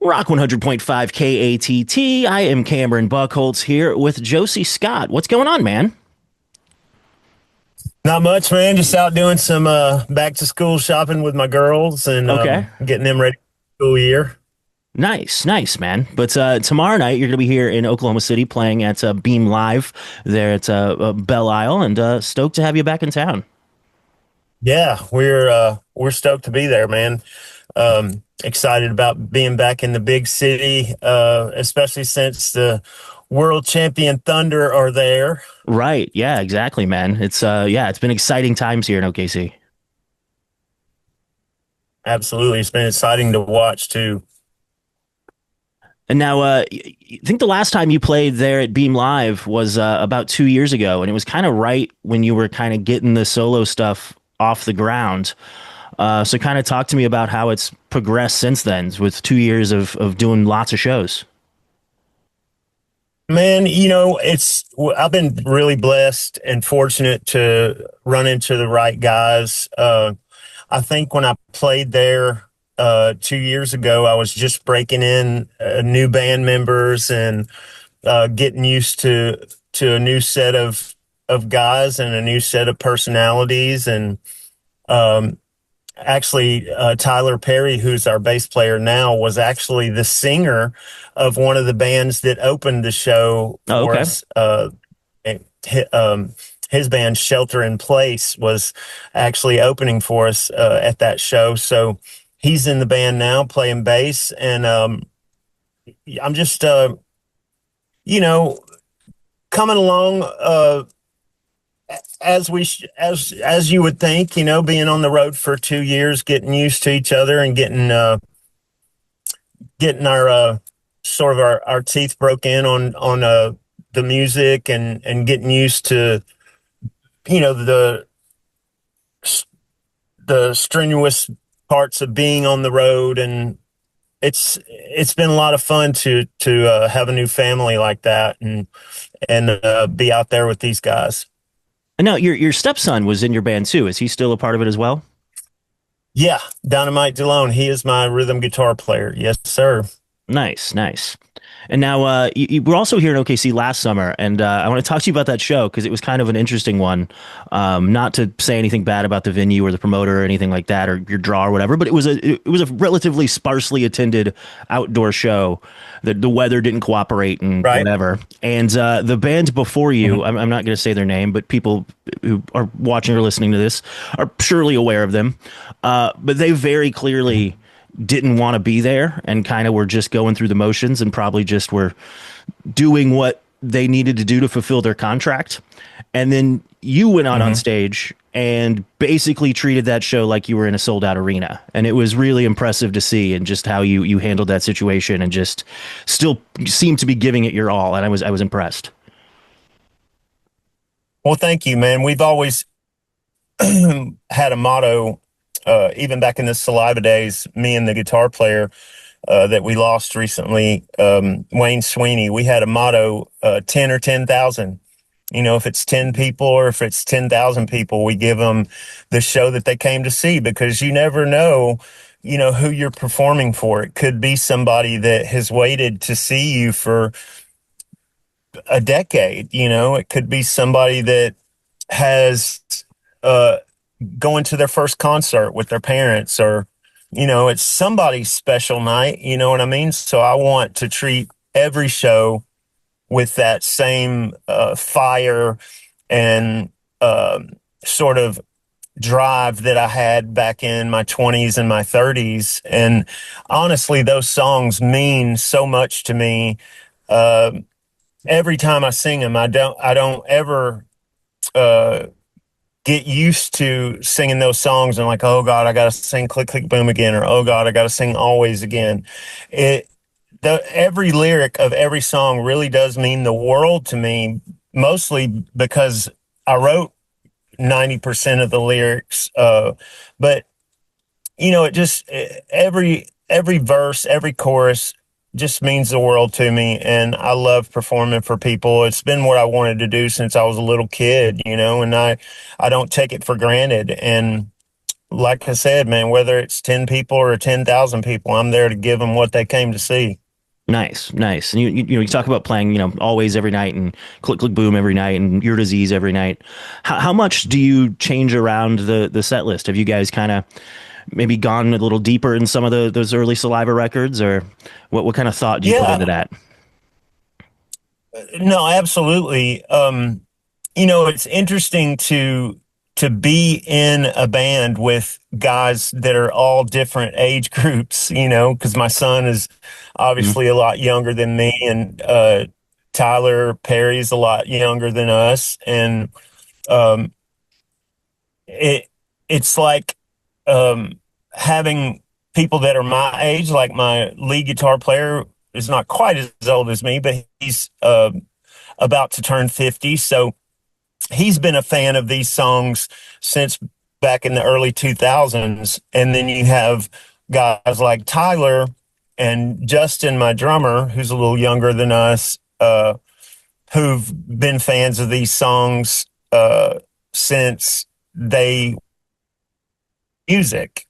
Rock 100.5 KATT. I am Cameron Buchholtz here with Josey Scott. What's going on, man? Not much, man. Just out doing some back to school shopping with my girls and Okay. getting them ready for school year. Nice, nice, man. But tomorrow night, you're going to be here in Oklahoma City playing at Beam Live there at Belle Isle, and stoked to have you back in town. Yeah, we're stoked to be there, man. Excited about being back in the big city, especially since the world champion Thunder are there. Right. Yeah, exactly, man. Yeah, it's been exciting times here in OKC. Absolutely, it's been exciting to watch too. And now, I think the last time you played there at Beam Live was about 2 years ago, and it was kind of right when you were kind of getting the solo stuff off the ground. So, kind of talk to me about how it's progressed since then, with 2 years of doing lots of shows. Man, I've been really blessed and fortunate to run into the right guys. I think when I played there 2 years ago, I was just breaking in new band members and getting used to a new set of guys and a new set of personalities. And um, actually, Tyler Perry, who's our bass player now, was actually the singer of one of the bands that opened the show Oh, for okay. us. His band Shelter in Place was actually opening for us at that show. So he's in the band now playing bass. And I'm just, you know, coming along as you would think, being on the road for 2 years, getting used to each other and getting our sort of our teeth broke in on the music and getting used to you know the strenuous parts of being on the road. And it's been a lot of fun to have a new family like that and be out there with these guys. And now, your stepson was in your band too. Is he still a part of it as well? Yeah, Dynamite DeLone, he is my rhythm guitar player. Yes, sir. Nice, nice. And now you were also here in OKC last summer, and I want to talk to you about that show because it was kind of an interesting one. Not to say anything bad about the venue or the promoter or anything like that, or your draw or whatever, but it was a relatively sparsely attended outdoor show. The weather didn't cooperate and Right. whatever. And the band before you, Mhm. I'm not going to say their name, but people who are watching or listening to this are surely aware of them. But they very clearly didn't want to be there and kind of were just going through the motions and probably just were doing what they needed to do to fulfill their contract. And then you went out on Mhm. stage and basically treated that show like you were in a sold out arena. And it was really impressive to see and just how you handled that situation and just still seemed to be giving it your all. And I was impressed. Well, thank you, man. We've always had a motto, even back in the Saliva days, me and the guitar player that we lost recently, Wayne Sweeney, we had a motto, 10 or 10,000. If it's 10 people or if it's 10,000 people, we give them the show that they came to see, because you never know, who you're performing for. It could be somebody that has waited to see you for a decade. It could be somebody that has uh, going to their first concert with their parents, or it's somebody's special night, you know what I mean? So I want to treat every show with that same fire and sort of drive that I had back in my 20s and my 30s. And honestly, those songs mean so much to me. uh, every time I sing them, I don't ever uh, get used to singing those songs and like, oh God, I gotta sing Click Click Boom again, or oh God, I gotta sing Always again. It every lyric of every song really does mean the world to me, mostly because I wrote 90% of the lyrics. But it just every verse, every chorus just means the world to me, and I love performing for people. It's been what I wanted to do since I was a little kid, and I don't take it for granted. And like I said, man, whether it's 10 people or 10,000 people, I'm there to give them what they came to see. Nice, nice. And you talk about playing, always every night and click click boom every night and your disease every night. How much do you change around the set list? Have you guys kind of maybe gone a little deeper in some of those early Saliva records, or what kind of thought do you put Yeah, into that? no, absolutely. It's interesting to be in a band with guys that are all different age groups, because my son is Mhm. obviously a lot younger than me, and Tyler Perry's a lot younger than us. And um, it it's like um, having people that are my age, like my lead guitar player is not quite as old as me, but he's about to turn 50. So he's been a fan of these songs since back in the early 2000s. And then you have guys like Tyler and Justin, my drummer, who's a little younger than us, who've been fans of these songs since they music.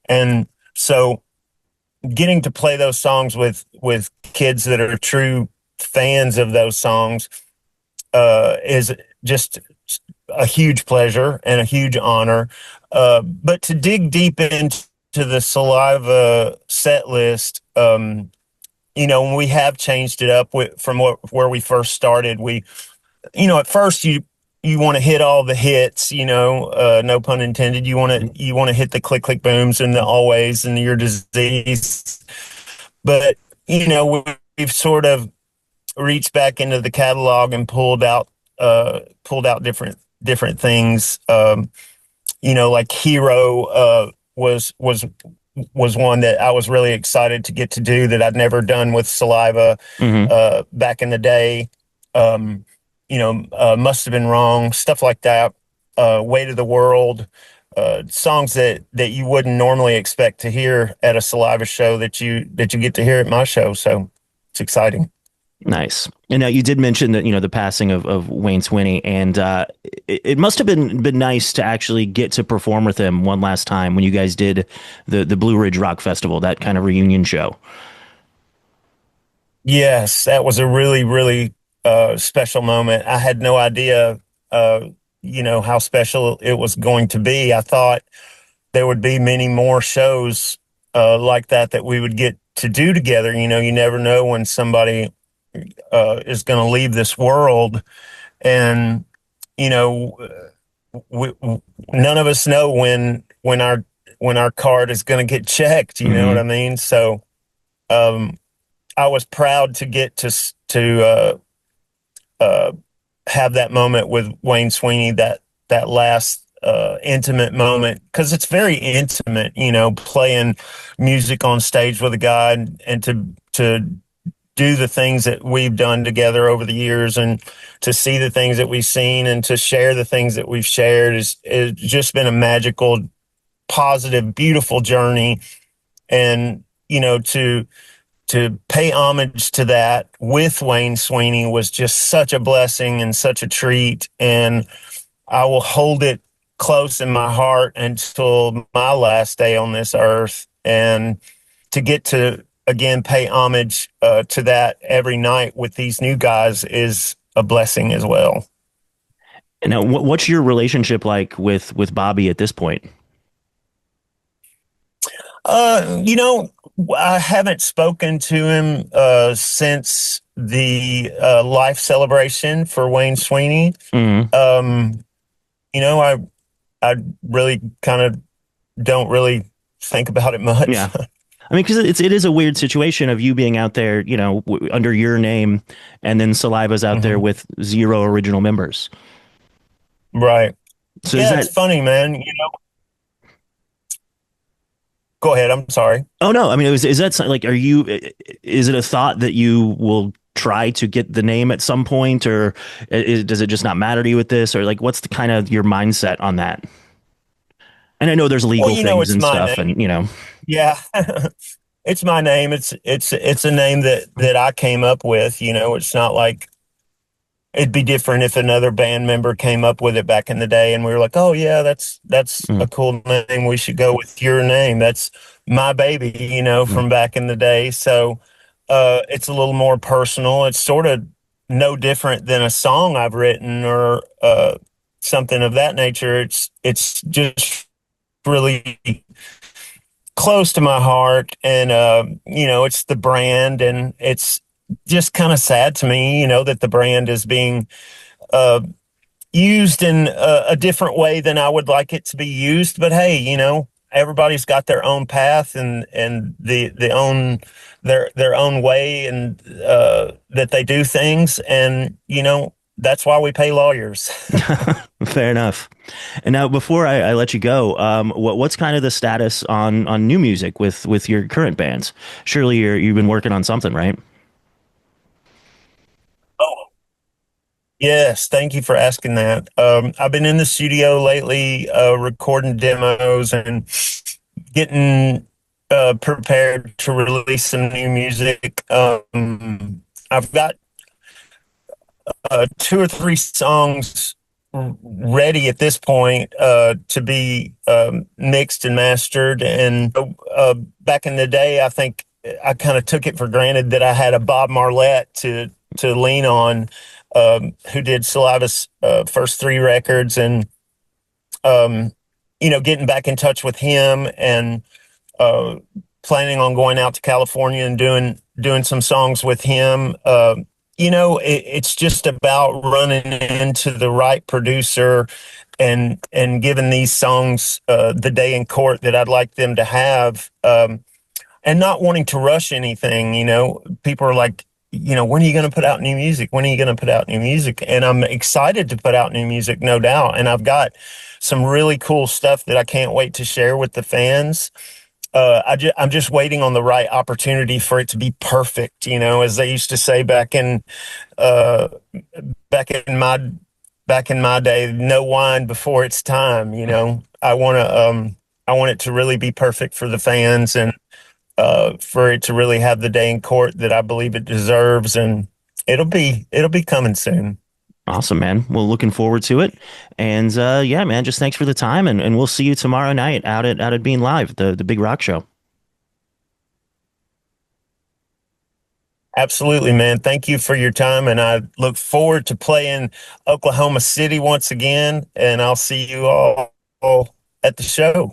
And so getting to play those songs with kids that are true fans of those songs is just a huge pleasure and a huge honor. But to dig deep into the Saliva set list, when we have changed it up from where we first started, at first you want to hit all the hits, no pun intended. You want to hit the click click booms and the always and your disease. But we've sort of reached back into the catalog and pulled out different things. Like Hero was one that I was really excited to get to do that I'd never done with Saliva Hmm. back in the day. Must have been wrong, stuff like that. Weight of the World, songs that you wouldn't normally expect to hear at a Saliva show that you get to hear at my show. So it's exciting. Nice. And now you did mention that the passing of Wayne Swinney, and it must have been nice to actually get to perform with him one last time when you guys did the Blue Ridge Rock Festival, that kind of reunion show. Yes, that was a really, really special moment. I had no idea, how special it was going to be. I thought there would be many more shows like that we would get to do together. You never know when somebody is going to leave this world, and you know, none of us know when our card is going to get checked. You know what I Hmm. mean? So um, I was proud to get to uh, have that moment with Wayne Sweeney, that last intimate moment, because it's very intimate, playing music on stage with a guy, and to do the things that we've done together over the years, and to see the things that we've seen, and to share the things that we've shared is just been a magical, positive, beautiful journey. And to pay homage to that with Wayne Sweeney was just such a blessing and such a treat. And I will hold it close in my heart until my last day on this earth. And to get to again pay homage to that every night with these new guys is a blessing as well. And now, what's your relationship like with Bobby at this point? Uh, you know, I haven't spoken to him since the life celebration for Wayne Sweeney. Hmm. Um, I really kind of don't really think about it much. Yeah. I mean, because it is a weird situation of you being out there, under your name, and then Saliva's out there Hmm. with zero original members. Right. So is Yeah, it's that? funny, man. Go ahead. I'm sorry. Oh no, I mean, is that like? Are you? Is it a thought that you will try to get the name at some point, or does it just not matter to you with this, or like, what's the kind of your mindset on that? And I know there's Well, legal things it's and my stuff, name. and Yeah. It's my name. It's a name that I came up with. It's not like it'd be different if another band member came up with it back in the day and we were like, oh yeah, that's Mm, a cool name. We should go with your name. That's my baby, mm. from back in the day. So it's a little more personal. It's sort of no different than a song I've written or something of that nature. It's just really close to my heart, and it's the brand, and it's just kind of sad to me, that the brand is being uh, used in a different way than I would like it to be used. But hey, everybody's got their own path and the own their own way, and that they do things, and that's why we pay lawyers. Fair enough. And now, before I let you go, what's kind of the status on new music with your current bands? Surely you've been working on something, right? Oh, yes, thank you for asking that. I've been in the studio lately, recording demos and getting prepared to release some new music. I've got two or three songs ready at this point to be mixed and mastered. And back in the day, I think I kind of took it for granted that I had a Bob Marlette to lean on, who did Saliva's first three records, and um, getting back in touch with him, and uh, planning on going out to California and doing some songs with him. It's just about running into the right producer and giving these songs the day in court that I'd like them to have, and not wanting to rush anything. People are like, when are you going to put out new music? When are you going to put out new music? And I'm excited to put out new music, no doubt. And I've got some really cool stuff that I can't wait to share with the fans. I'm just waiting on the right opportunity for it to be perfect, as they used to say uh, back in my back in my day, no wine before it's time. I want it to really be perfect for the fans, and for it to really have the day in court that I believe it deserves, and it'll be coming soon. Awesome, man. Well, looking forward to it. And yeah, man, just thanks for the time, and we'll see you tomorrow night out at Being Live, the big rock show. Absolutely, man. Thank you for your time, and I look forward to playing Oklahoma City once again. And I'll see you all at the show.